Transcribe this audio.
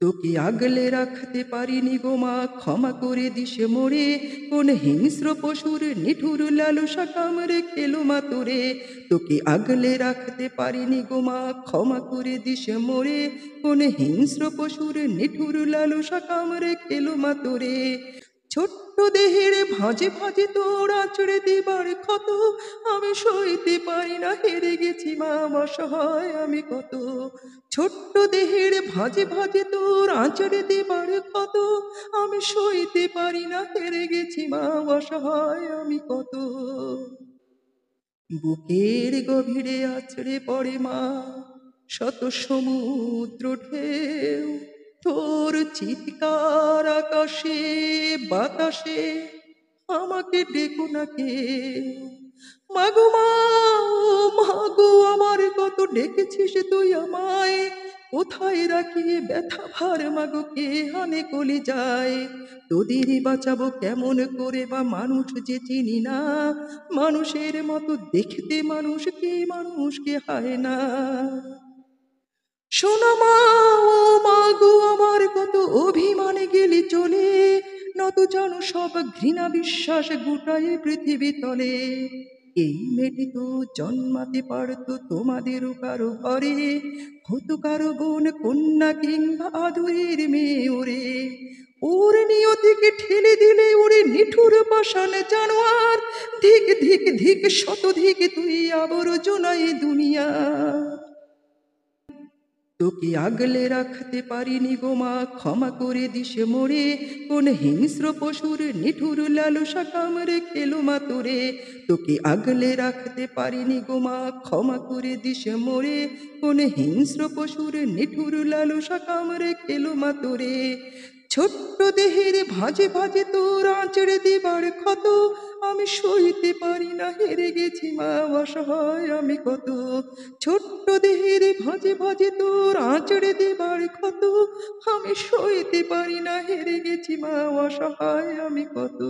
তোকে আগলে রাখতে পারিনি গো মা, ক্ষমা করে দিস মোরে। কোন হিংস্র পশুর নিঠুর লালসা কামড়ে খেলো মা তোরে। তোকে আগলে রাখতে পারিনি গো মা, ক্ষমা করে দিস মোরে। কোন হিংস্র পশুর নিঠুর লালসা কামড়ে খেলো মা তোরে। ছোট্ট দেহের ভাঁজে ভাঁজে তোর আঁচড়ে দিবার ক্ষত, আমি সইতে পারি না, হেরে গেছি মা অসহায় আমি কত। ছোট্ট দেহের ভাঁজে ভাঁজে তোর আঁচড়ে দিবার ক্ষত, আমি সইতে পারি না, হেরে গেছি মা অসহায় আমি কত। বুকের গভীরে আছড়ে পড়ে মা শত সমুদ্র ঢেউ, তোর চিৎকার আকাশে বাতাসে আমাকে ডেকো না কেউ। মাগো মা, ও মাগো আমার কত ডেকেছিস তুই আমায়, কোথায় রাখি ব্যথা ভার মাগো কে আনে কলি যায়। তোদের বাঁচাবো কেমন করে বা, মানুষ যে চিনি না, মানুষের মতো দেখতে মানুষকে মানুষকে হায় না। শোনা মা, ও মা গো আমার কত অভিমানে গেলি চলে, নত জানো সব ঘৃণা বিশ্বাস গোটাই পৃথিবী তলে। এই মেয়েটি তো জন্মাতে পারতো তোমাদেরও কারো ঘরে, হতো কারো বোন কন্যা কিংবা আদরের মেয়ে ওরে। ওর নিয়তিকে ঠেলে দিলে ওরে নিঠুর পাষাণ জানোয়ার, ধিক ধিক ধিক শত ধিক তুই আবর্জনায় দুনিয়া। তোকে আগলে রাখতে পারিনি গো মা, ক্ষমা করে দিস মোরে। কোন হিংস্র পশুর নিঠুর লালসা কামড়ে খেলো মা তোরে। তোকে আগলে রাখতে পারিনি গো মা, ক্ষমা করে দিস মোরে। কোন হিংস্র পশুর নিঠুর লালসা কামড়ে খেলো মা তোরে। ছোট্ট দেহের ভাঁজে ভাঁজে তোর আঁচড়ে দিবার ক্ষত, আমি সইতে পারি না, হেরে গেছি মা অসহায় আমি কত। ছোট্ট দেহের ভাঁজে ভাঁজে তোর আঁচড়ে দিবার ক্ষত, আমি সইতে পারি না, হেরে গেছি মা অসহায় আমি কত।